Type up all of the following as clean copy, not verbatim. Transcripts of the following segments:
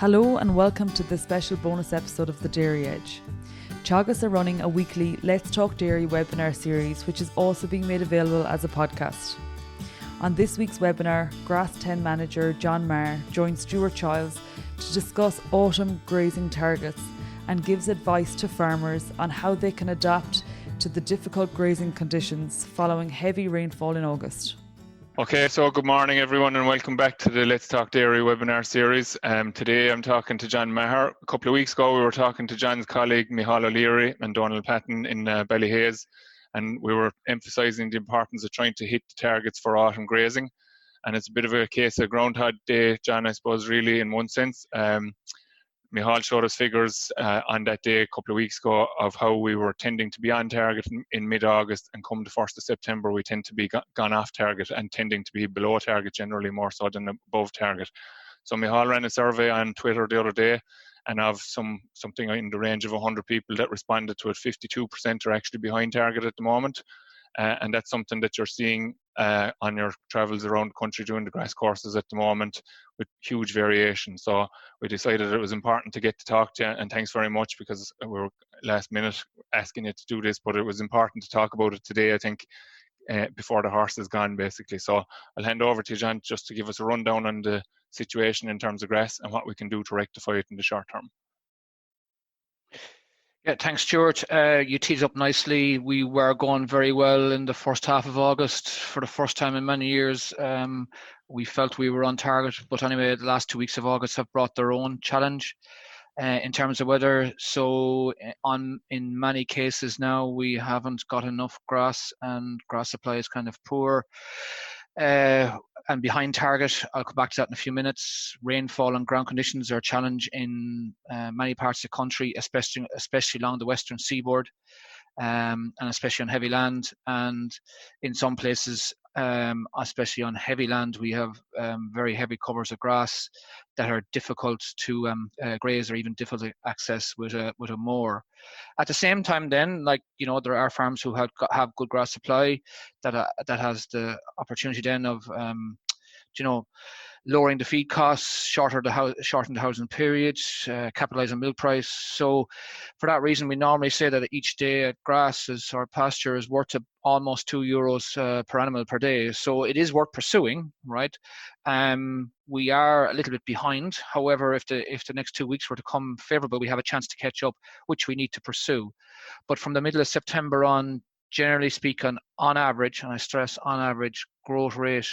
Hello and welcome to this special bonus episode of The Dairy Edge. Teagasc are running a weekly Let's Talk Dairy webinar series, which is also being made available as a podcast. On this week's webinar, Grass10 Manager John Maher joins Stuart Childs to discuss autumn grazing targets and gives advice to farmers on how they can adapt to the difficult grazing conditions following heavy rainfall in August. Okay, so good morning everyone and welcome back to the Let's Talk Dairy webinar series. Today I'm talking to John Maher. A couple of weeks ago we were talking to John's colleague Micheál O'Leary and Donald Patton in Ballyhaise, and we were emphasising the importance of trying to hit the targets for autumn grazing. And it's a bit of a case of Groundhog Day, John, I suppose, really, in one sense. Micheál showed us figures on that day a couple of weeks ago of how we were tending to be on target in mid-August, and come the 1st of September we tend to be gone off target and tending to be below target generally more so than above target. So Micheál ran a survey on Twitter the other day, and of something in the range of 100 people that responded to it, 52% are actually behind target at the moment. And that's something that you're seeing on your travels around the country doing the grass courses at the moment, with huge variation. So we decided it was important to get to talk to you, and thanks very much, because we were last minute asking you to do this, but it was important to talk about it today, I think, before the horse is gone, basically. So I'll hand over to you, John, just to give us a rundown on the situation in terms of grass and what we can do to rectify it in the short term. Yeah, thanks, Stuart. You teed up nicely. We were going very well in the first half of August. For the first time in many years, we felt we were on target. But anyway, the last 2 weeks of August have brought their own challenge in terms of weather. So in many cases now, we haven't got enough grass, and grass supply is kind of poor. And behind target. I'll come back to that in a few minutes. Rainfall and ground conditions are a challenge in many parts of the country, especially along the western seaboard, and especially on heavy land. And in some places, especially on heavy land, we have very heavy covers of grass that are difficult to graze, or even difficult to access with a mower. At the same time, then, there are farms who have good grass supply that has the opportunity then of lowering the feed costs, shorten the housing period, capitalise on milk price. So for that reason, we normally say that each day at grass or pasture is worth almost €2 per animal per day. So it is worth pursuing, right? We are a little bit behind. However, if the next 2 weeks were to come favourable, we have a chance to catch up, which we need to pursue. But from the middle of September on, generally speaking, on average, and I stress on average, growth rate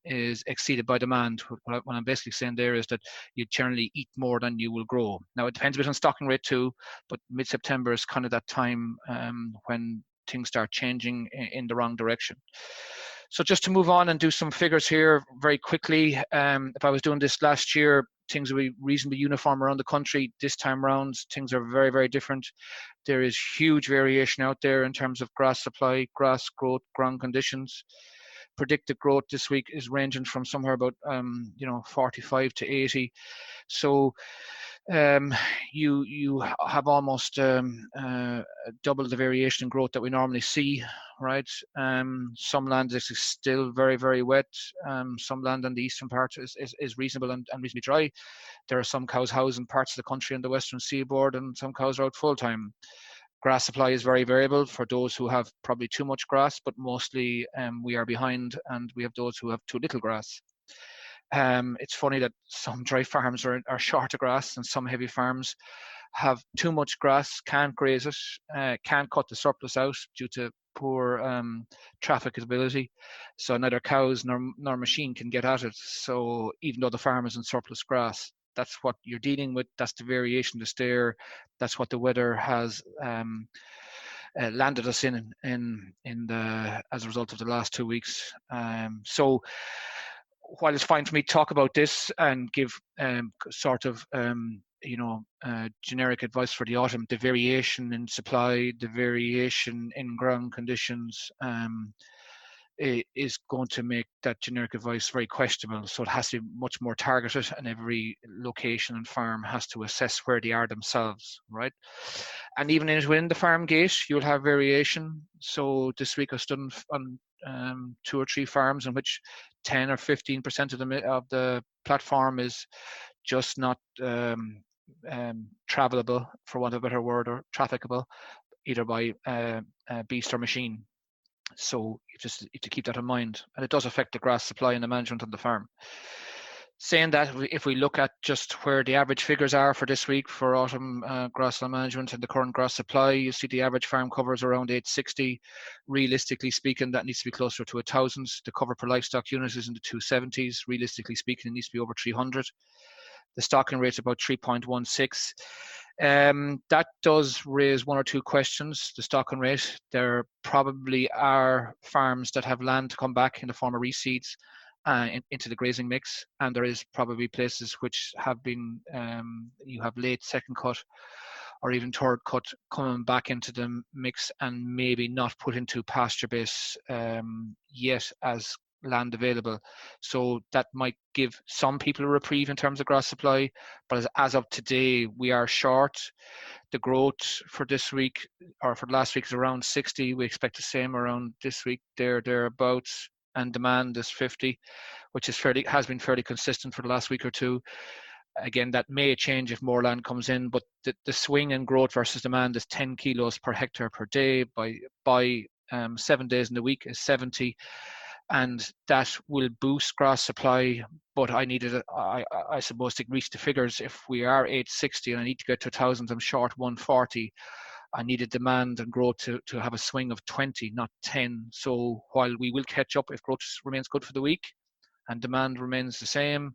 is exceeded by demand. What I'm basically saying there is that you generally eat more than you will grow. Now, it depends a bit on stocking rate too, but mid-September is kind of that time when things start changing in the wrong direction. So just to move on and do some figures here very quickly. If I was doing this last year, things would be reasonably uniform around the country. This time around, things are very, very different. There is huge variation out there in terms of grass supply, grass growth, ground conditions. Predicted growth this week is ranging from somewhere about 45 to 80. So you have almost double the variation in growth that we normally see, right? Some land is still very, very wet. Some land on the eastern part is reasonable and reasonably dry. There are some cows housed in parts of the country on the western seaboard, and some cows are out full time. Grass supply is very variable for those who have probably too much grass, but mostly we are behind, and we have those who have too little grass. It's funny that some dry farms are short of grass, and some heavy farms have too much grass, can't graze it, can't cut the surplus out due to poor trafficability. So neither cows nor machine can get at it. So even though the farm is in surplus grass, that's what you're dealing with. That's the variation that's there. That's what the weather has landed us in as a result of the last 2 weeks. So while it's fine for me to talk about this and give generic advice for the autumn, the variation in supply, the variation in ground conditions is going to make that generic advice very questionable. So it has to be much more targeted, and every location and farm has to assess where they are themselves, right? And even within the farm gate, you'll have variation. So this week I stood on 2 or 3 farms in which 10 or 15% of the platform is just not travelable, for want of a better word, or trafficable, either by beast or machine. So you just need to keep that in mind, and it does affect the grass supply and the management on the farm. Saying that, if we look at just where the average figures are for this week for autumn grassland management and the current grass supply, you see the average farm cover is around 860. Realistically speaking, that needs to be closer to 1,000. The cover per livestock unit is in the 270s. Realistically speaking, it needs to be over 300. The stocking rate is about 3.16. That does raise one or two questions. The stocking rate, there probably are farms that have land to come back in the form of reseeds into the grazing mix, and there is probably places which have been, you have late second cut or even third cut coming back into the mix and maybe not put into pasture base yet as land available. So that might give some people a reprieve in terms of grass supply, but as of today, we are short. The growth for this week or for last week is around 60. We expect the same around this week, thereabouts, and demand is 50, which has been fairly consistent for the last week or two. Again, that may change if more land comes in, but the swing in growth versus demand is 10 kilos per hectare per day. By 7 days in the week is 70. And that will boost grass supply, but I suppose to reach the figures, if we are 860 and I need to get to 1,000, I'm short 140. I needed demand and growth to have a swing of 20, not 10. So while we will catch up if growth remains good for the week and demand remains the same,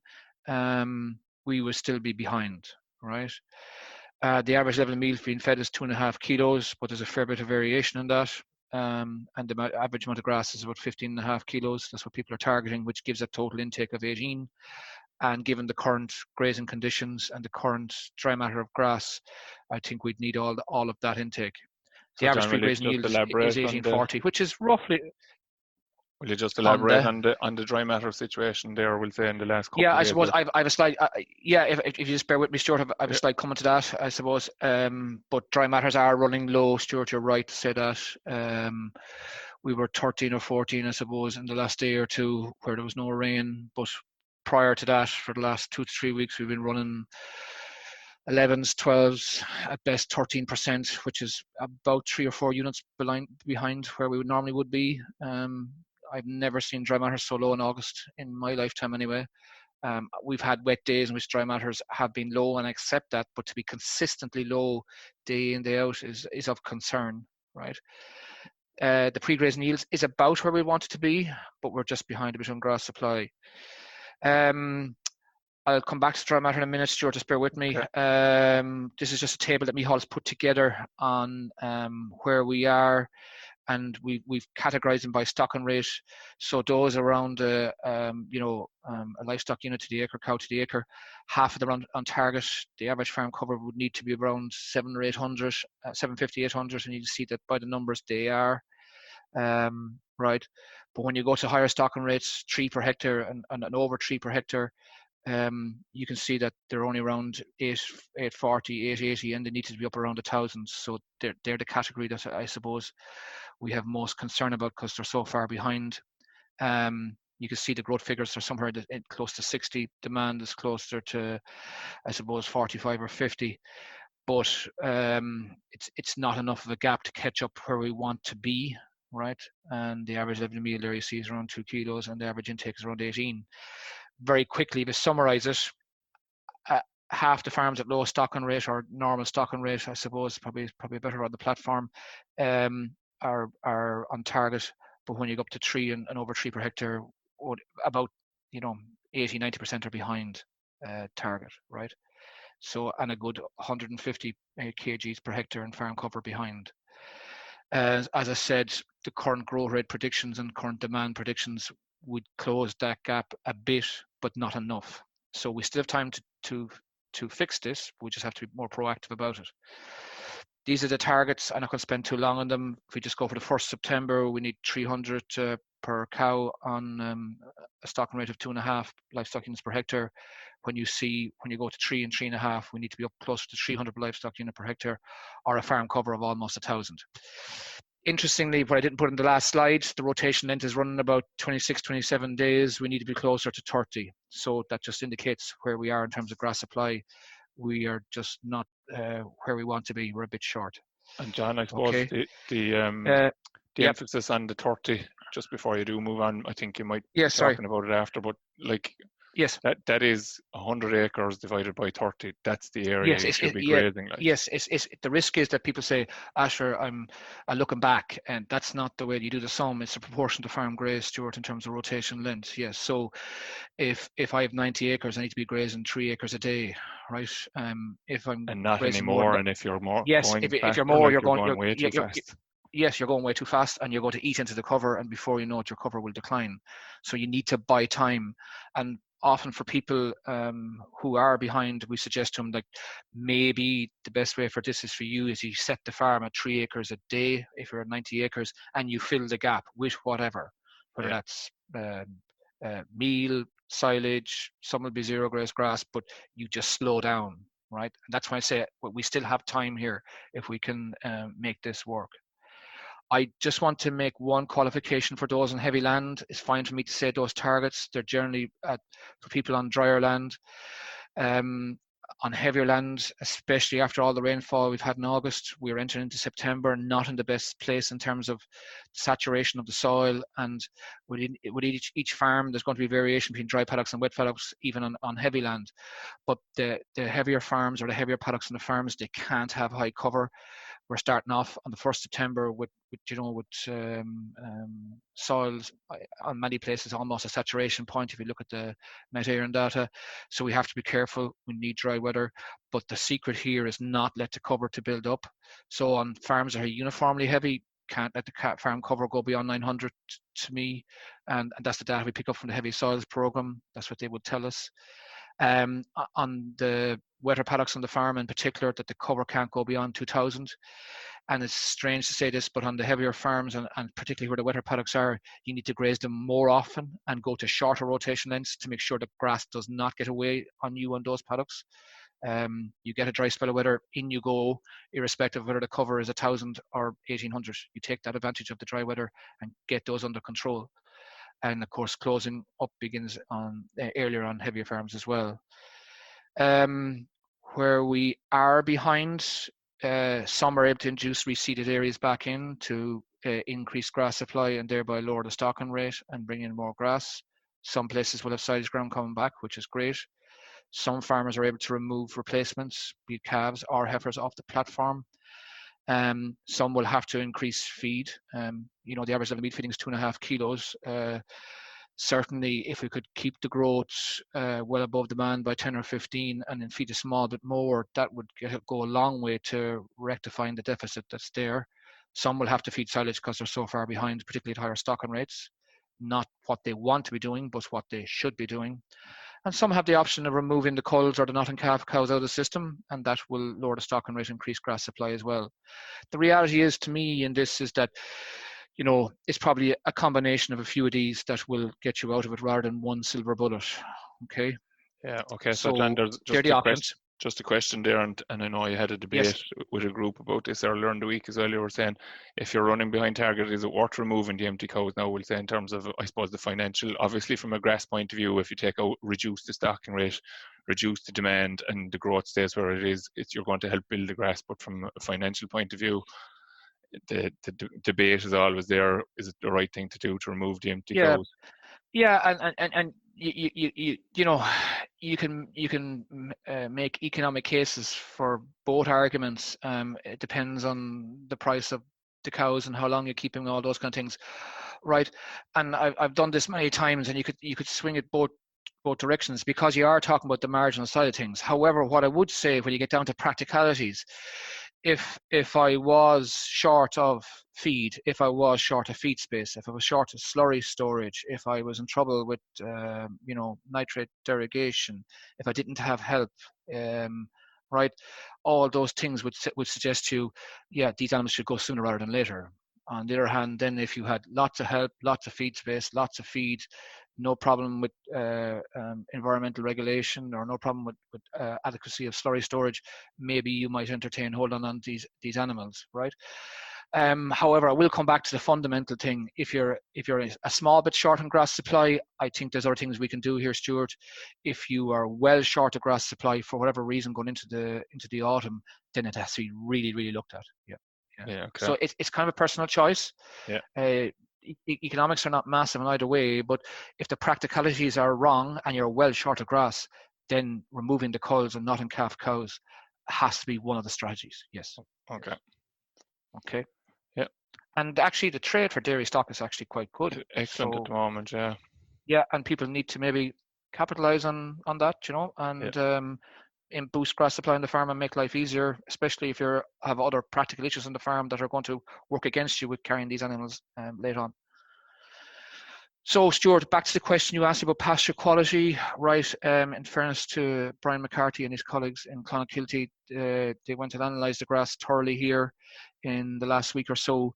we will still be behind, right? The average level of meal being fed is 2.5 kilos, but there's a fair bit of variation in that. And the average amount of grass is about 15.5 kilos. That's what people are targeting, which gives a total intake of 18. And given the current grazing conditions and the current dry matter of grass, I think we'd need all of that intake. The average free grazing yield is 1840, which is roughly. Will you just elaborate on the dry matter situation there? We'll say in the last couple. Yeah, I suppose I've a slide. If you just bear with me, Stuart, I've a slide coming to that, I suppose. But dry matters are running low. Stuart, you're right to say that. We were 13 or 14, I suppose, in the last day or two where there was no rain. But prior to that, for the last 2 to 3 weeks, we've been running 11s, 12s, at best 13%, which is about 3 or 4 units behind where we normally would be. I've never seen dry matters so low in August in my lifetime anyway. We've had wet days in which dry matters have been low, and I accept that, but to be consistently low day in, day out is of concern, right? The pre-grazing yields is about where we want it to be, but we're just behind a bit on grass supply. I'll come back to dry matter in a minute, Stuart, just bear with me. Okay. This is just a table that Michael's put together on where we are, and we've categorized them by stocking rate. So those around a livestock unit to the acre, cow to the acre, half of them on target. The average farm cover would need to be around 750, 800, and you can see that by the numbers they are, right? But when you go to higher stocking rates, 3 per hectare and over 3 per hectare, you can see that they're only around 840, 880, and they need to be up around 1,000. So they're the category that I suppose we have most concern about because they're so far behind. You can see the growth figures are somewhere close to 60. Demand is closer to, I suppose, 45 or 50. But it's not enough of a gap to catch up where we want to be, right? And the average level of meal there you see is around 2 kilos, and the average intake is around 18. Very quickly, to summarize it, half the farms at low stocking rate or normal stocking rate, I suppose, probably better on the platform, are on target. But when you go up to 3 and over 3 per hectare, about 80-90% are behind target, right? So, and a good 150 kgs per hectare in farm cover behind. As I said, the current growth rate predictions and current demand predictions would close that gap a bit, but not enough. So we still have time to fix this. We just have to be more proactive about it. These are the targets. I'm not going to spend too long on them. If we just go for the 1st September, we need 300 per cow on a stocking rate of 2.5 livestock units per hectare. When you go to 3 and 3.5, we need to be up close to 300 livestock unit per hectare, or a farm cover of almost 1,000. Interestingly, what I didn't put in the last slide, the rotation length is running about 26, 27 days. We need to be closer to 30. So that just indicates where we are in terms of grass supply. We are just not where we want to be. We're a bit short. And John, I suppose Okay. the Yep. emphasis on the 30, just before you do move on, I think you might Yeah, be sorry. talking about it after, but like Yes. that is 100 acres divided by 30. That's the area you should be grazing. Like. Yes, it's the risk is that people say, Asher, I'm looking back, and that's not the way you do the sum. It's a proportion to farm graze, Stuart, in terms of rotation length. Yes, so if I have 90 acres, I need to be grazing 3 acres a day, right? If I'm and not grazing anymore, more, and if you're more yes, going if you're faster, more, like you're going way too fast. Yes, you're going way too fast, and you're going to eat into the cover, and before you know it, your cover will decline. So you need to buy time. And often for people who are behind, we suggest to them, like, maybe the best way for this is for you is you set the farm at 3 acres a day if you're at 90 acres, and you fill the gap with whatever, whether that's meal, silage, some will be zero grass, but you just slow down, right? And that's why I say we still have time here if we can make this work. I just want to make one qualification for those on heavy land. It's fine for me to say those targets. They're generally for people on drier land. On heavier land, especially after all the rainfall we've had in August, we're entering into September not in the best place in terms of saturation of the soil. And with each farm, there's going to be variation between dry paddocks and wet paddocks, even on heavy land. But the heavier farms or the heavier paddocks on the farms, they can't have high cover. We're starting off on the 1st September with soils on many places almost a saturation point if you look at the Met-Éireann data. So we have to be careful. We need dry weather, but the secret here is not let the cover to build up. So on farms that are uniformly heavy, can't let the farm cover go beyond 900 to me, and that's the data we pick up from the heavy soils program. That's what they would tell us. On the wetter paddocks on the farm in particular, that the cover can't go beyond 2000. And it's strange to say this, but on the heavier farms and particularly where the wetter paddocks are, you need to graze them more often and go to shorter rotation lengths to make sure the grass does not get away on you on those paddocks. You get a dry spell of weather, in you go, irrespective of whether the cover is 1000 or 1800. You take that advantage of the dry weather and get those under control. And of course, closing up begins on earlier on heavier farms as well. Where we are behind, some are able to induce reseeded areas back in to increase grass supply and thereby lower the stocking rate and bring in more grass. Some places will have silage ground coming back, which is great. Some farmers are able to remove replacements, be it calves or heifers, off the platform. Some will have to increase feed. The average level meat feeding is 2.5 kilos. Certainly, if we could keep the growth well above demand by 10 or 15 and then feed a small bit more, that would go a long way to rectifying the deficit that's there. Some will have to feed silage because they're so far behind, particularly at higher stocking rates. Not what they want to be doing, but what they should be doing. And some have the option of removing the culls or the nut and calf cows out of the system, and that will lower the stocking rate and increase grass supply as well. The reality is, to me, in this is that it's probably a combination of a few of these that will get you out of it rather than one silver bullet. Okay. Yeah. Okay. So John, there's just a question there, and I know you had a debate with a group about this earlier in the week as well. You were saying if you're running behind target, is it worth removing the empty cows? Now we'll say in terms of, I suppose, the financial. Obviously, from a grass point of view, if you take out, reduce the stocking rate, reduce the demand, and the growth stays where it is, you're going to help build the grass. But from a financial point of view, the debate is always there. Is it the right thing to do to remove the empty cows? Yeah, and you can make economic cases for both arguments. It depends on the price of the cows and how long you're keeping, all those kind of things, right? And I've done this many times, and you could swing it both directions because you are talking about the marginal side of things. However, what I would say when you get down to practicalities, if I was short of feed, if I was short of feed space, if I was short of slurry storage, if I was in trouble with nitrate derogation, if I didn't have help, right, all those things would suggest to you, these animals should go sooner rather than later. On the other hand, then if you had lots of help, lots of feed space, lots of feed, no problem with environmental regulation or no problem with adequacy of slurry storage, maybe you might entertain holding on to these animals, right? However, I will come back to the fundamental thing. If you're a small bit short on grass supply, I think there's other things we can do here, Stuart. If you are well short of grass supply for whatever reason going into the autumn, then it has to be really, really looked at. Yeah. Okay. So it's kind of a personal choice. Yeah. Economics are not massive in either way, but if the practicalities are wrong and you're well short of grass, then removing the culls and not in calf cows has to be one of the strategies. Yes. Okay. Yeah. And actually, the trade for dairy stock is actually quite good. Excellent at the moment. Yeah. Yeah, and people need to maybe capitalize on that, and boost grass supply on the farm and make life easier, especially if you have other practical issues on the farm that are going to work against you with carrying these animals later on. So, Stuart, back to the question you asked about pasture quality, right? In fairness to Brian McCarthy and his colleagues in Clonakilty, they went and analysed the grass thoroughly here in the last week or so,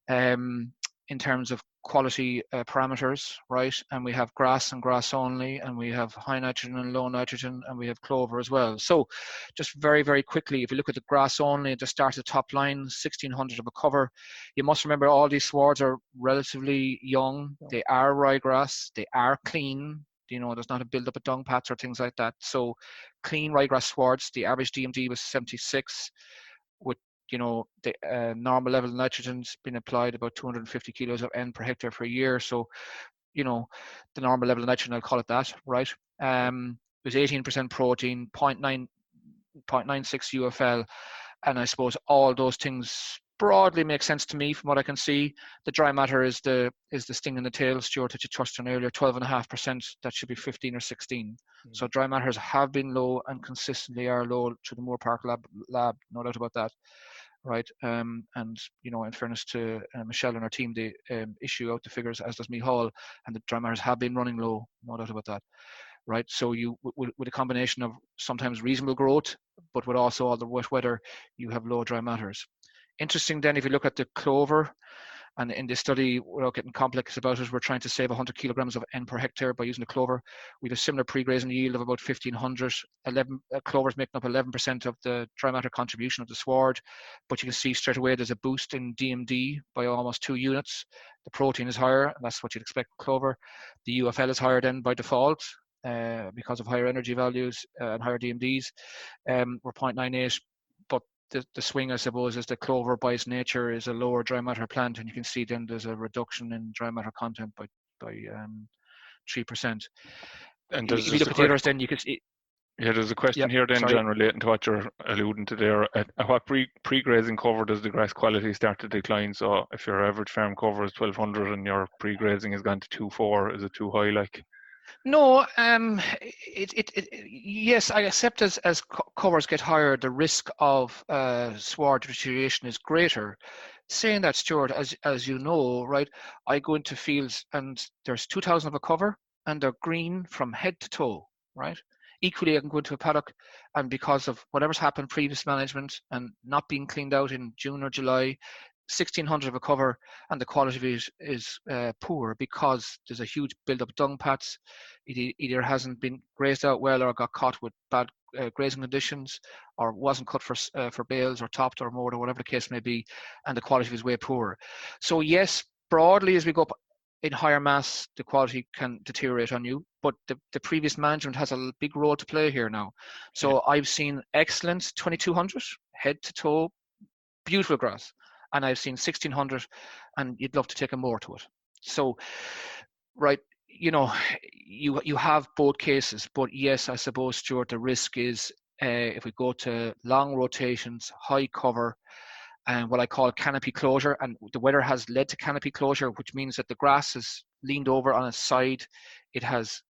in terms of quality parameters, right? And we have grass and grass only, and we have high nitrogen and low nitrogen, and we have clover as well. So just very, very quickly, if you look at the grass only at the start of the top line, 1600 of a cover, you must remember all these swards are relatively young. They are ryegrass, they are clean. There's not a build-up of dung pats or things like that. So clean ryegrass swards, the average DMD was 76, with the normal level of nitrogen's been applied about 250 kilos of N per hectare for a year. So, the normal level of nitrogen, I'll call it that, right? It was 18% protein, 0.96 UFL, and I suppose all those things broadly make sense to me from what I can see. The dry matter is the sting in the tail, Stuart, that you touched on earlier, 12.5%. That should be 15 or 16. So dry matters have been low and consistently are low to the Moore Park lab, no doubt about that. Right, and in fairness to Michelle and her team, they issue out the figures, as does Hall, and the dry matters have been running low, no doubt about that. Right, so you with a combination of sometimes reasonable growth, but with also all the wet weather, you have low dry matters. Interesting then, if you look at the clover, and in this study, without getting complex about it, we're trying to save 100 kilograms of N per hectare by using the clover. We have a similar pre-grazing yield of about 1,500. Clovers making up 11% of the dry matter contribution of the sward, but you can see straight away there's a boost in DMD by almost 2 units. The protein is higher, and that's what you'd expect with clover. The UFL is higher then by default because of higher energy values and higher DMDs. We're 0.98. The swing, I suppose, is the clover by its nature is a lower dry matter plant, and you can see then there's a reduction in dry matter content by 3%. And if you look at the others, then you can see. Yeah, there's a question here then, John, relating to what you're alluding to there. At what pre-grazing cover does the grass quality start to decline? So if your average farm cover is 1,200 and your pre-grazing has gone to 2,400, is it too high? No, yes, I accept as covers get higher, the risk of sward deterioration is greater. Saying that, Stuart, as you know, right, I go into fields and there's 2,000 of a cover and they're green from head to toe, right? Equally, I can go into a paddock and because of whatever's happened, previous management and not being cleaned out in June or July, 1,600 of a cover, and the quality of it is poor because there's a huge build-up of dung pats. It either hasn't been grazed out well or got caught with bad grazing conditions, or wasn't cut for bales or topped or mowed or whatever the case may be, and the quality is way poor. So yes, broadly as we go up in higher mass, the quality can deteriorate on you, but the previous management has a big role to play here now. So I've seen excellent 2,200 head to toe, beautiful grass. And I've seen 1,600, and you'd love to take a mower to it. So, right, you have both cases, but yes, I suppose, Stuart, the risk is if we go to long rotations, high cover, and what I call canopy closure, and the weather has led to canopy closure, which means that the grass is leaned over on its side, it has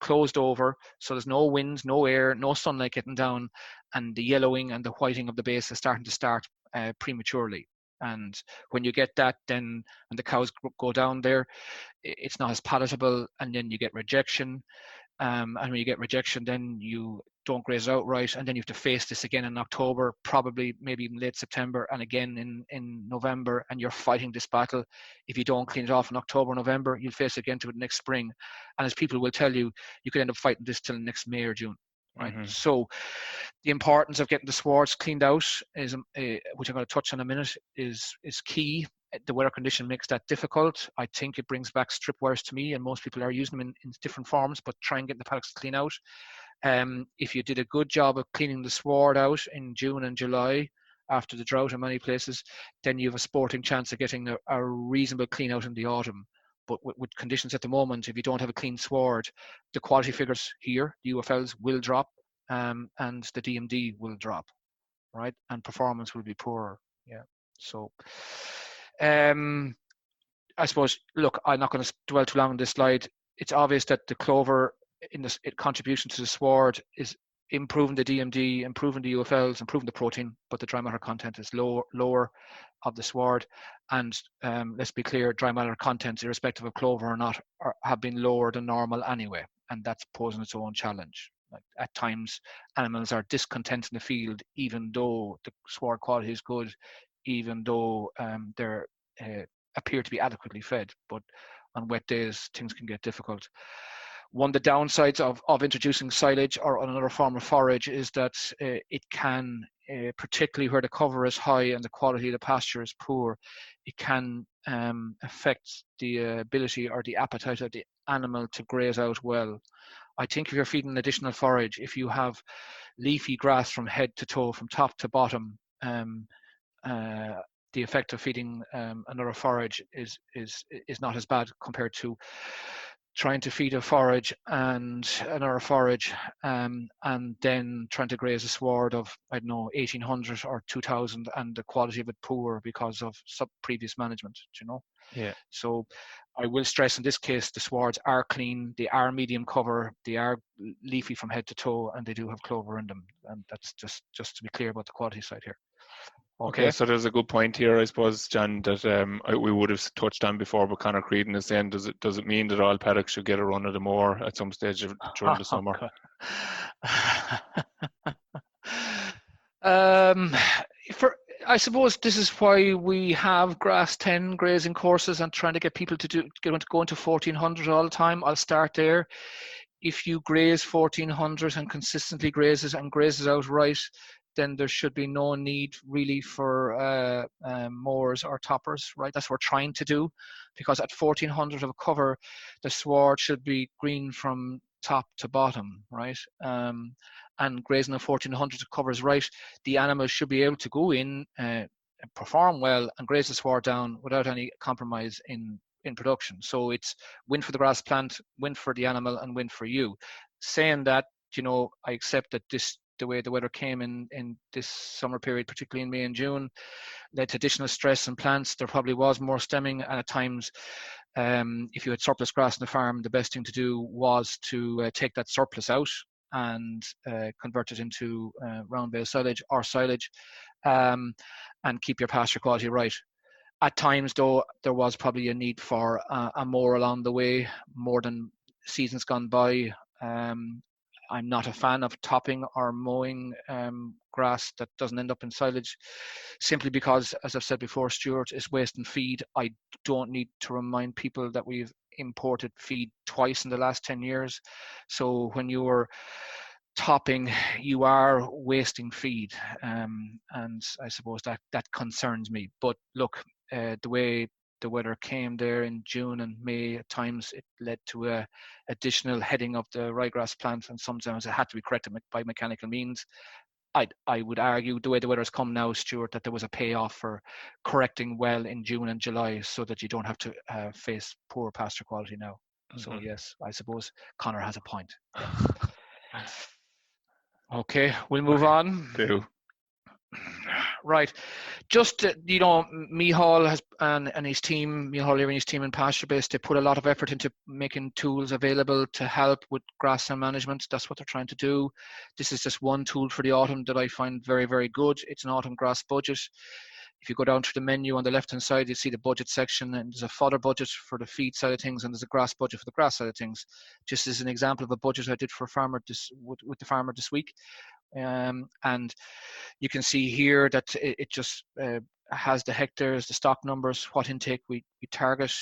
closed over, so there's no wind, no air, no sunlight getting down, and the yellowing and the whiting of the base is starting to start prematurely. And when you get that, then when the cows go down there, it's not as palatable, and then you get rejection. And when you get rejection, then you don't graze outright, and then you have to face this again in October, probably maybe even late September, and again in November, and you're fighting this battle. If you don't clean it off in October, November, you'll face again to it next spring. And as people will tell you, you could end up fighting this till next May or June. right? Mm-hmm. So the importance of getting the swards cleaned out is, which I'm going to touch on in a minute, is key. The weather condition makes that difficult. I think it brings back strip wires to me, and most people are using them in different forms, but try and get the paddocks clean out. If you did a good job of cleaning the sward out in June and July after the drought in many places, then you have a sporting chance of getting a reasonable clean out in the autumn. But with conditions at the moment, if you don't have a clean sward, the quality figures here, the UFLs, will drop, and the DMD will drop, right? And performance will be poorer. Yeah. So, I suppose, look, I'm not going to dwell too long on this slide. It's obvious that the clover in this contribution to the sward is improving the DMD, improving the UFLs, improving the protein, but the dry matter content is lower of the sward. And let's be clear, dry matter contents, irrespective of clover or not, have been lower than normal anyway, and that's posing its own challenge. Like, at times, animals are discontent in the field, even though the sward quality is good, even though they're appear to be adequately fed, but on wet days things can get difficult. One of the downsides of introducing silage or another form of forage is that it can, particularly where the cover is high and the quality of the pasture is poor, it can affect the ability or the appetite of the animal to graze out well. I think if you're feeding additional forage, if you have leafy grass from head to toe, from top to bottom, the effect of feeding another forage is not as bad compared to trying to feed a forage and another forage, and then trying to graze a sward of, I don't know, 1800 or 2000, and the quality of it poor because of previous management, you know. Yeah. So I will stress in this case, the swards are clean, they are medium cover, they are leafy from head to toe, and they do have clover in them. And that's just to be clear about the quality side here. Okay, so there's a good point here, I suppose, John, that we would have touched on before, but Conor Creedon is saying, does it mean that all paddocks should get a run of the moor at some stage during the summer? I suppose this is why we have Grass10 grazing courses and trying to get people to go into 1400 all the time. I'll start there. If you graze 1400 and consistently grazes out right, then there should be no need really for mowers or toppers, right? That's what we're trying to do, because at 1400 of a cover, the sward should be green from top to bottom, right? And grazing at 1400 covers right, the animals should be able to go in, perform well, and graze the sward down without any compromise in production. So it's win for the grass plant, win for the animal, and win for you. Saying that, you know, I accept that the way the weather came in this summer period, particularly in May and June, led to additional stress in plants. There probably was more stemming, and at times, if you had surplus grass on the farm, the best thing to do was to take that surplus out and convert it into round bale silage or silage, and keep your pasture quality right. At times, though, there was probably a need for a mower along the way, more than seasons gone by. I'm not a fan of topping or mowing grass that doesn't end up in silage, simply because, as I've said before, Stuart, is waste and feed. I don't need to remind people that we've imported feed twice in the last 10 years. So when you're topping, you are wasting feed, and I suppose that concerns me. But look, the way the weather came there in June and May, at times it led to a additional heading of the ryegrass plant, and sometimes it had to be corrected by mechanical means. I would argue, the way the weather has come now, Stuart, that there was a payoff for correcting well in June and July, so that you don't have to face poor pasture quality now. Mm-hmm. So yes, I suppose Conor has a point. Okay, we'll move on. Do. Right, just Micheál has and his team, Micheál O'Leary and his team in Pasture Base, they put a lot of effort into making tools available to help with grassland management. That's what they're trying to do. This is just one tool for the autumn that I find very, very good. It's an autumn grass budget. If you go down to the menu on the left hand side, you see the budget section, and there's a fodder budget for the feed side of things, and there's a grass budget for the grass side of things. Just as an example of a budget I did for a farmer with the farmer this week. And you can see here that it just has the hectares, the stock numbers, what intake we target,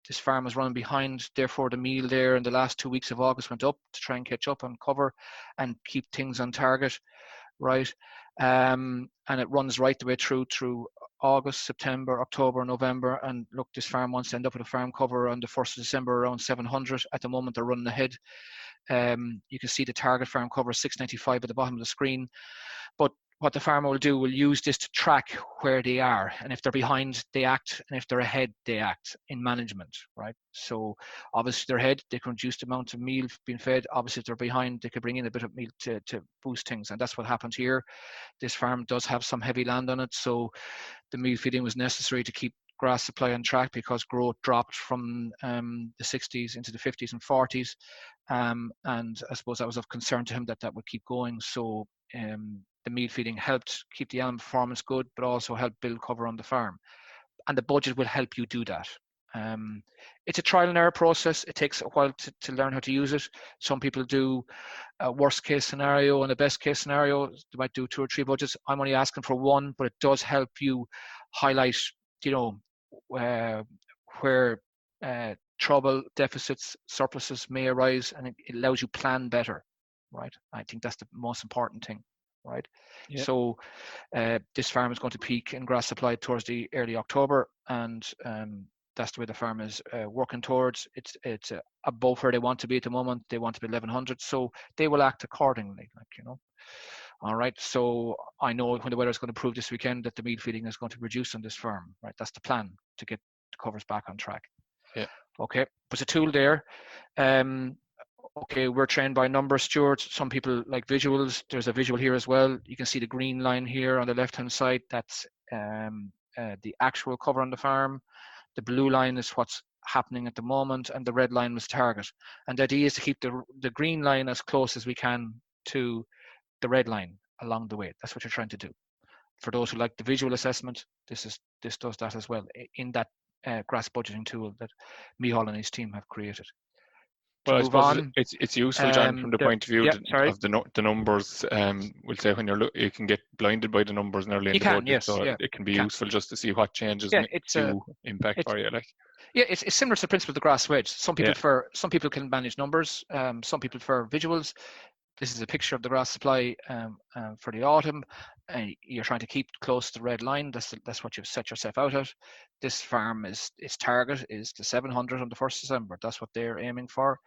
this farm was running behind, therefore the meal there in the last 2 weeks of August went up to try and catch up on cover and keep things on target, right? And it runs right the way through August, September, October, November. And look, this farm wants to end up with a farm cover on the 1st of December around 700. At the moment, they're running ahead. You can see the target farm cover 695 at the bottom of the screen. But what the farmer will do, will use this to track where they are. And if they're behind, they act. And if they're ahead, they act in management, right? So obviously if they're ahead, they can reduce the amount of meal being fed. Obviously if they're behind, they could bring in a bit of meal to boost things. And that's what happened here. This farm does have some heavy land on it. So the meal feeding was necessary to keep grass supply on track because growth dropped from the 60s into the 50s and 40s. And I suppose that was of concern to him that would keep going. So the meal feeding helped keep the animal performance good, but also helped build cover on the farm. And the budget will help you do that. It's a trial and error process. It takes a while to learn how to use it. Some people do a worst case scenario and a best case scenario. They might do 2 or 3 budgets. I'm only asking for one, but it does help you highlight, where trouble, deficits, surpluses may arise, and it allows you plan better, right? I think that's the most important thing, right? Yeah. So this farm is going to peak in grass supply towards the early October, and that's the way the farm is working towards. It's above where they want to be at the moment. They want to be 1100, so they will act accordingly, All right, so I know when the weather is going to prove this weekend that the meal feeding is going to reduce on this farm, right? That's the plan, to get the covers back on track. Yeah. Okay, there's a tool there. Okay, we're trained by numbers, Stuart. Some people like visuals. There's a visual here as well. You can see the green line here on the left-hand side. That's the actual cover on the farm. The blue line is what's happening at the moment, and the red line was target. And the idea is to keep the green line as close as we can to the red line along the way. That's what you're trying to do. For those who like the visual assessment, this does that as well in that grass budgeting tool that Micheál and his team have created. Well, I suppose it's useful, John, from the point of view of the numbers. We'll say when you can get blinded by the numbers early in the budget, yes, so it can be useful just to see what changes do impact for you. Yeah, it's similar to the principle of the grass wedge. Some people can manage numbers. Some people prefer visuals. This is a picture of the grass supply for the autumn. You're trying to keep close to the red line. That's what you've set yourself out at. This farm its target is the 700 on the 1st of December. That's what they're aiming for.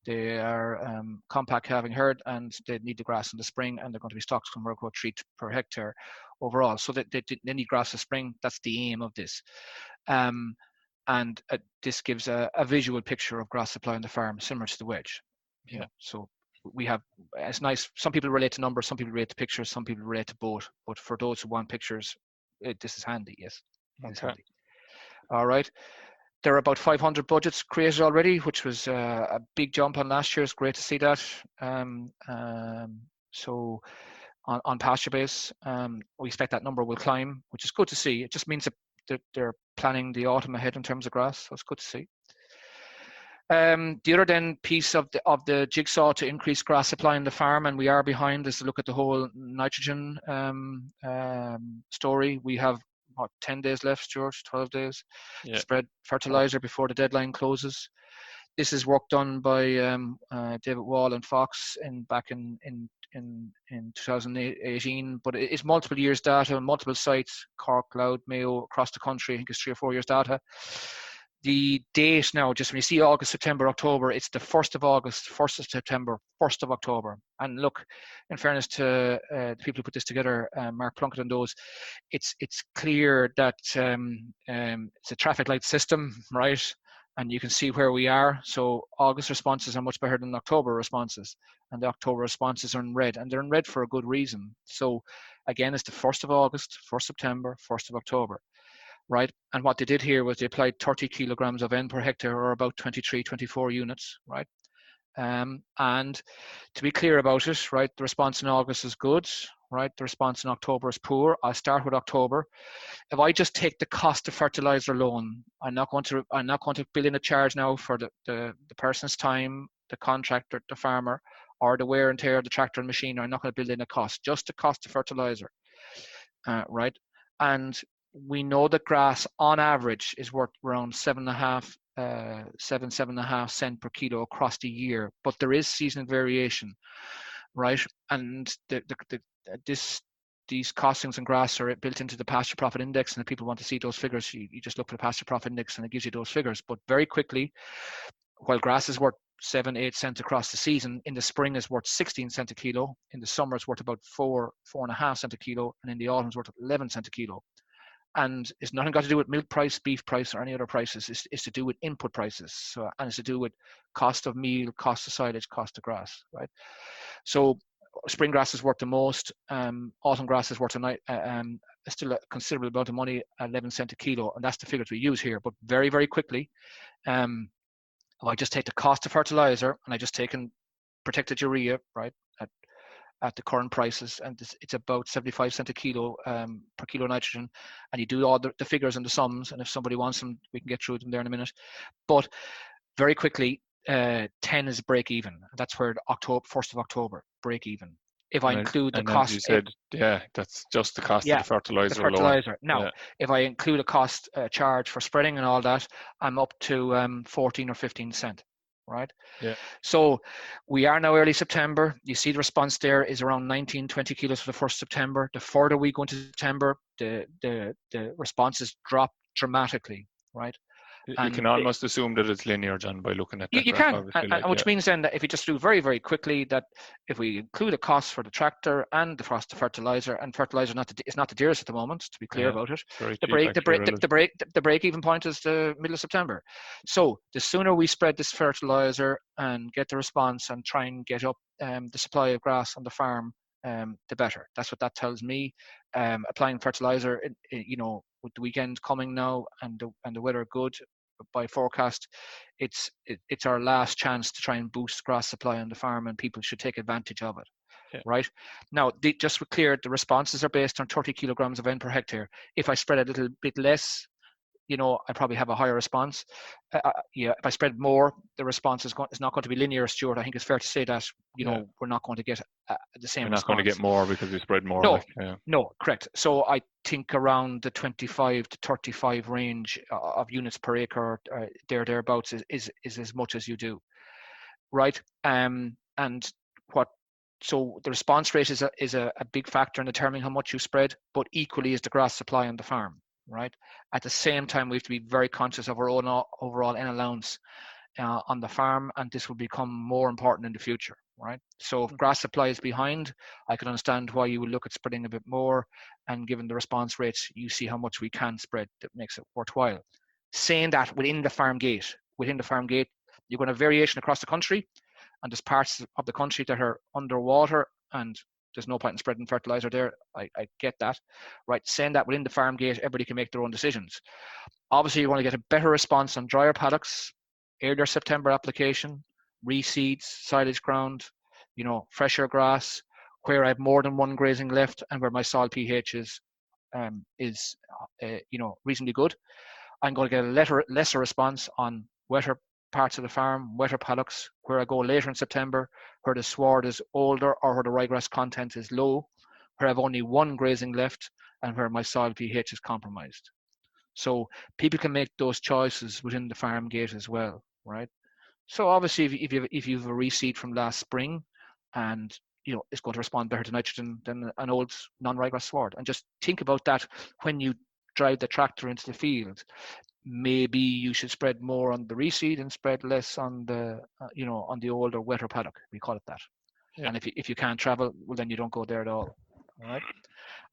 They are compact calving herd, and they need the grass in the spring, and they're going to be stocks from about 3 per hectare overall. So they need grass in the spring. That's the aim of this. And this gives a visual picture of grass supply on the farm, similar to the wedge. Yeah. So we have, it's nice. Some people relate to numbers, some people relate to pictures, some people relate to both. But for those who want pictures, this is handy. Yes. It's handy. All right. There are about 500 budgets created already, which was a big jump on last year. It's great to see that. So on pasture base, we expect that number will climb, which is good to see. It just means that they're planning the autumn ahead in terms of grass. So it's good to see. The other then piece of the jigsaw to increase grass supply in the farm, and we are behind, is to look at the whole nitrogen story. We have 10 days left, George, 12 days to spread fertilizer before the deadline closes. This is work done by David Wall and Fox back in 2018, but it's multiple years data, multiple sites, Cork, Louth, Mayo, across the country. I think it's 3 or 4 years data. The date now, just when you see August, September, October, it's the 1st of August, 1st of September, 1st of October. And look, in fairness to the people who put this together, Mark Plunkett and those, it's clear that it's a traffic light system, right? And you can see where we are. So August responses are much better than October responses. And the October responses are in red. And they're in red for a good reason. So again, it's the 1st of August, 1st of September, 1st of October. Right, and what they did here was they applied 30 kilograms of N per hectare, or about 23, 24 units, right? And to be clear about it, right, the response in August is good, right? The response in October is poor. I'll start with October. If I just take the cost of fertilizer alone, I'm not going to build in a charge now for the person's time, the contractor, the farmer, or the wear and tear of the tractor and machine. I'm not going to build in a cost, just the cost of fertilizer, right? And we know that grass on average is worth around 7.5 cent per kilo across the year, but there is seasonal variation, right? And these costings and grass are built into the pasture profit index, and if people want to see those figures, you just look for the pasture profit index and it gives you those figures. But very quickly, while grass is worth 7-8 cents across the season, in the spring is worth 16 cents a kilo, in the summer it's worth about 4.5 cents a kilo, and in the autumn it's worth 11 cents a kilo. And it's nothing got to do with milk price, beef price, or any other prices. It's to do with input prices. So, and it's to do with cost of meal, cost of silage, cost of grass, right? So spring grass is worth the most. Autumn grass is worth still a considerable amount of money, 11 cents a kilo, and that's the figures we use here. But very, very quickly, if I just take the cost of fertilizer and I just take in protected urea, right, at the current prices, and it's about 75 cents a kilo per kilo nitrogen, and you do all the figures and the sums, and if somebody wants them, we can get through them there in a minute. But very quickly, 10 is break even. That's where 1st of October, break even. If I include the cost, you said, that's just the cost of the fertilizer. The fertilizer. Now, if I include a cost charge for spreading and all that, I'm up to 14 or 15 cents. Right? Yeah. So we are now early September. You see the response there is around 19-20 kilos for the 1st September. The further we go into September, the responses drop dramatically, right? You can almost assume that it's linear, John, by looking at that. You can, which means then that if you just do very, very quickly, that if we include a cost for the tractor and the cost of fertilizer, and fertilizer is not the dearest at the moment, to be clear about it. The break even point is the middle of September. So the sooner we spread this fertilizer and get the response and try and get up the supply of grass on the farm, the better. That's what that tells me. Applying fertilizer, with the weekend coming now and the weather good, by forecast, it's our last chance to try and boost grass supply on the farm, and people should take advantage of it. Yeah. Right now, just to be clear, the responses are based on 30 kilograms of N per hectare. If I spread a little bit less, I probably have a higher response. If I spread more, the response is not going to be linear, Stuart. I think it's fair to say that we're not going to get the same. We're not going to get more because we spread more. No, correct. So I think around the 25 to 35 range of units per acre, thereabouts, is as much as you do, right? So the response rate is a big factor in determining how much you spread, but equally is the grass supply on the farm. Right. At the same time, we have to be very conscious of our own overall N allowance on the farm, and this will become more important in the future. Right. So if grass supply is behind, I can understand why you would look at spreading a bit more, and given the response rates, you see how much we can spread that makes it worthwhile. Saying that within the farm gate, you're going to have variation across the country, and there's parts of the country that are underwater, and there's no point in spreading fertilizer there. I get that, right? Saying that within the farm gate, everybody can make their own decisions. Obviously, you want to get a better response on drier paddocks, earlier September application, reseeds, silage ground, fresher grass, where I have more than one grazing left and where my soil pH is reasonably good. I'm going to get a lesser response on wetter parts of the farm, wetter paddocks, where I go later in September, where the sward is older or where the ryegrass content is low, where I have only one grazing left, and where my soil pH is compromised. So people can make those choices within the farm gate as well, right? So obviously, if you have a reseed from last spring, and it's going to respond better to nitrogen than an old non-ryegrass sward, and just think about that when you drive the tractor into the field. Maybe you should spread more on the reseed and spread less on the on the older wetter paddock. We call it that. Yeah. And if you can't travel, well, then you don't go there at all. All right.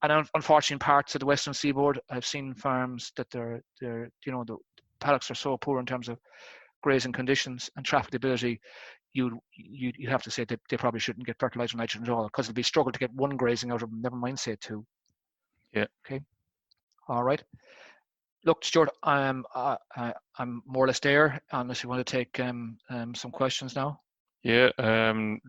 And unfortunately, parts of the western seaboard, I've seen farms that the paddocks are so poor in terms of grazing conditions and trafficability. You have to say that they probably shouldn't get fertilizer nitrogen at all, because it'll be a struggle to get one grazing out of them. Never mind, say two. Yeah. Okay. All right. Look, Stuart, I'm more or less there, unless you want to take some questions now. Yeah,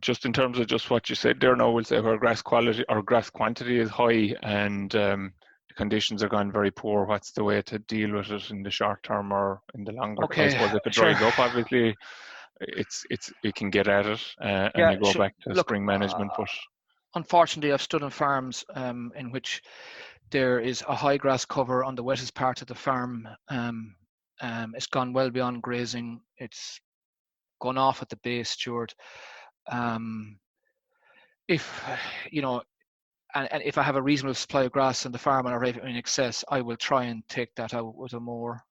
just in terms of just what you said there now, we'll say where grass quality or grass quantity is high and the conditions are gone very poor. What's the way to deal with it in the short term or in the longer? Okay, I suppose if it dries up, obviously, you can get at it and you go back to spring management. But unfortunately, I've stood on farms in which there is a high grass cover on the wettest part of the farm. It's gone well beyond grazing. It's gone off at the base, Stuart. If and if I have a reasonable supply of grass on the farm and are in excess, I will try and take that out with a mower.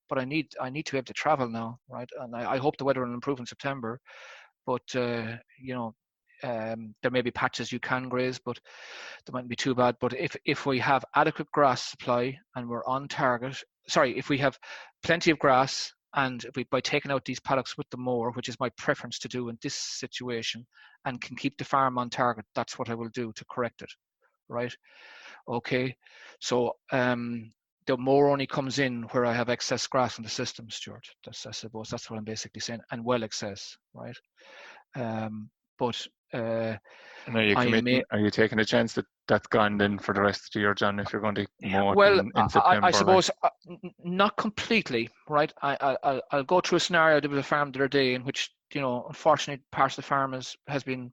But I need to be able to travel now, right? And I hope the weather will improve in September. But there may be patches you can graze, but they mightn't be too bad. But if we have adequate grass supply and we're on target, if we have plenty of grass and by taking out these paddocks with the mower, which is my preference to do in this situation, and can keep the farm on target, that's what I will do to correct it, right? Okay, so the mower only comes in where I have excess grass in the system, Stuart. I suppose that's what I'm basically saying, and well excess, right? And are you taking a chance that that's gone then for the rest of the year, John, if you're going to mow it in September? I suppose not completely, right? I'll go through a scenario I did with a farm the other day in which, unfortunately, parts of the farm has been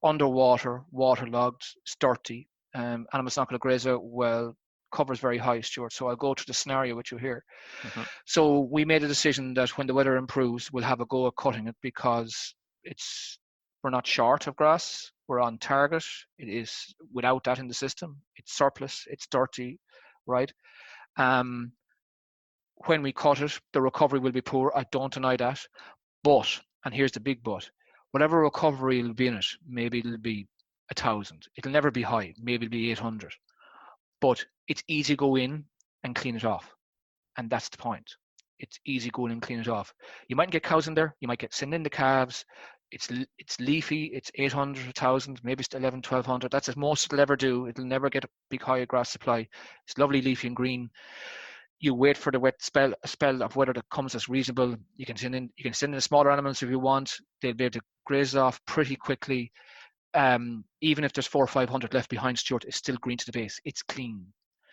underwater, waterlogged, it's dirty, animals not going to graze out well, cover's very high, Stuart. So I'll go through the scenario with you here. Mm-hmm. So we made a decision that when the weather improves, we'll have a go at cutting it because we're not short of grass. We're on target. It is without that in the system. It's surplus. It's dirty, right? When we cut it, the recovery will be poor. I don't deny that. But, and here's the big but, whatever recovery will be in it, maybe it'll be 1,000. It'll never be high. Maybe it'll be 800. But it's easy to go in and clean it off. And that's the point. It's easy going and clean it off. You might get cows in there. You might send in the calves. It's leafy. It's 800, 1,000, maybe it's 11, 1,200. That's as most it'll ever do. It'll never get a big high grass supply. It's lovely, leafy and green. You wait for the wet spell of weather that comes that's reasonable. You can send in the smaller animals if you want. They'll be able to graze off pretty quickly. Even if there's 400 or 500 left behind, Stuart, it's still green to the base. It's clean.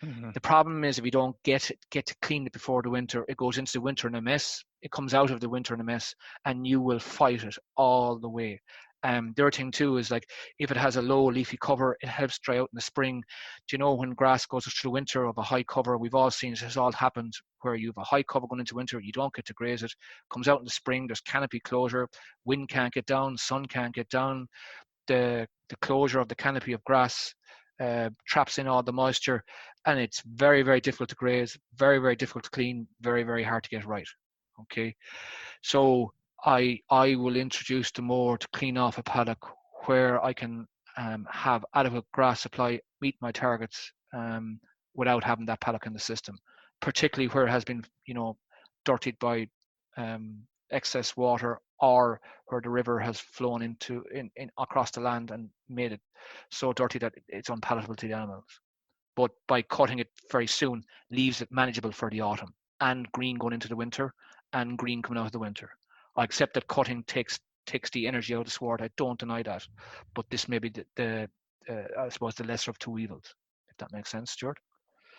Mm-hmm. The problem is if you don't get to clean it before the winter, it goes into the winter in a mess. It comes out of the winter in a mess, and you will fight it all the way. The other thing too is like if it has a low leafy cover, it helps dry out in the spring. Do you know when grass goes through the winter of a high cover? We've all seen this has all happened where you have a high cover going into winter, you don't get to graze it. Comes out in the spring, there's canopy closure, wind can't get down, sun can't get down. The closure of the canopy of grass traps in all the moisture, and it's very, very difficult to graze, very, very difficult to clean, very, very hard to get right. Okay, so I will introduce the mower to clean off a paddock where I can have adequate grass supply, meet my targets without having that paddock in the system, particularly where it has been, dirtied by excess water or where the river has flown in across the land and made it so dirty that it's unpalatable to the animals. But by cutting it very soon, leaves it manageable for the autumn and green going into the winter and green coming out of the winter. I accept that cutting takes the energy out of the sward. I don't deny that. But this may be I suppose the lesser of two evils, if that makes sense, Stuart.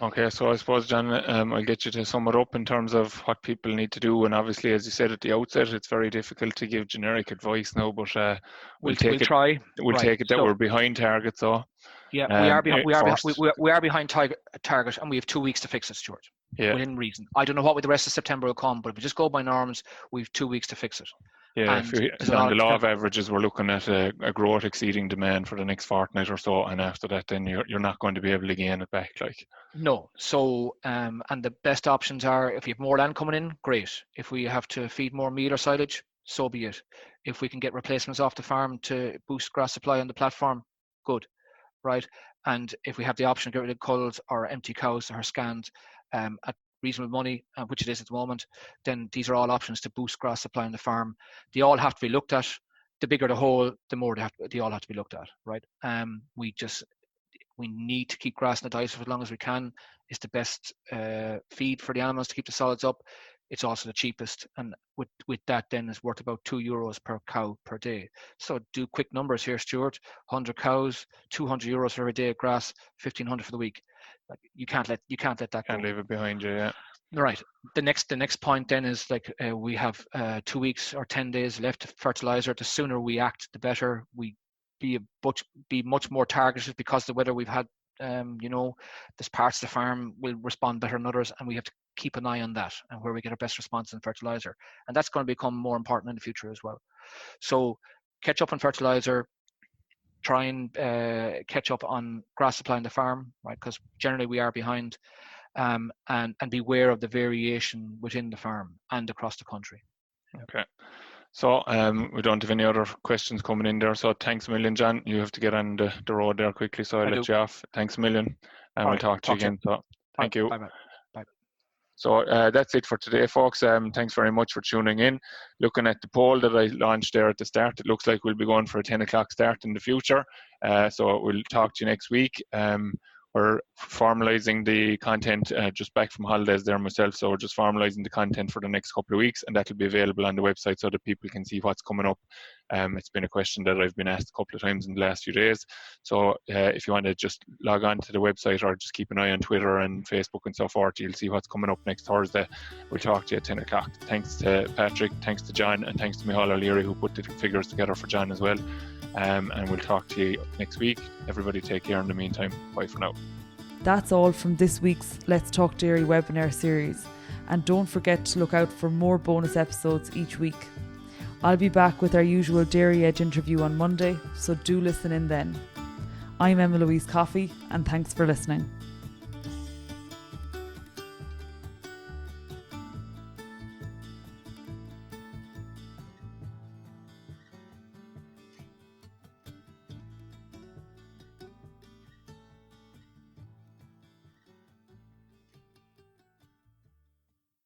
Okay, so I suppose, John, I'll get you to sum it up in terms of what people need to do. And obviously, as you said at the outset, it's very difficult to give generic advice now, but we'll take it that we're behind target. So yeah, we are behind target, and we have 2 weeks to fix it, Stuart. Yeah. Within reason. I don't know what way the rest of September will come, but if we just go by norms, we have 2 weeks to fix it. Yeah, on the law of averages, we're looking at a growth exceeding demand for the next fortnight or so, and after that, then you're not going to be able to gain it back. No. So, and the best options are if you have more land coming in, great. If we have to feed more meal or silage, so be it. If we can get replacements off the farm to boost grass supply on the platform, good, right? And if we have the option to get rid of culls or empty cows or scans at reasonable money, which it is at the moment, then these are all options to boost grass supply on the farm. They all have to be looked at. The bigger the hole, the more they all have to be looked at, right? We need to keep grass in the diet for as long as we can. It's the best feed for the animals to keep the solids up. It's also the cheapest, and with that then it's worth about €2 per cow per day. So do quick numbers here, Stuart. 100 cows, €200 for every day of grass, 1,500 for the week. You can't let that go. Can't leave it behind you, yeah. Right. The next point then is we have 2 weeks or 10 days left to fertilizer. The sooner we act, the better. We be much more targeted because the weather we've had. There's parts of the farm will respond better than others, and we have to keep an eye on that and where we get our best response in fertilizer. And that's going to become more important in the future as well. So catch up on fertilizer, try and catch up on grass supply on the farm, right? Because generally we are behind, and beware of the variation within the farm and across the country. Okay. So we don't have any other questions coming in there. So thanks a million, John. You have to get on the road there quickly, so I'll let you off. Thanks a million, and we'll talk to you again. So thank you. Bye. So that's it for today, folks. Thanks very much for tuning in. Looking at the poll that I launched there at the start, it looks like we'll be going for a 10 o'clock start in the future. So we'll talk to you next week. We're formalising the content just back from holidays there myself, so we're just formalising the content for the next couple of weeks, and that'll be available on the website so that people can see what's coming up. It's been a question that I've been asked a couple of times in the last few days, so if you want to just log on to the website or just keep an eye on Twitter and Facebook and so forth, you'll see what's coming up next Thursday. We'll talk to you at 10 o'clock. Thanks to Patrick, thanks to John, and thanks to Micheál O'Leary, who put the figures together for John as well. And we'll talk to you next week. Everybody take care in the meantime. Bye for now. That's all from this week's Let's Talk Dairy webinar series, and don't forget to look out for more bonus episodes each week. I'll be back with our usual Dairy Edge interview on Monday, so do listen in then. I'm Emma Louise Coffey, and thanks for listening.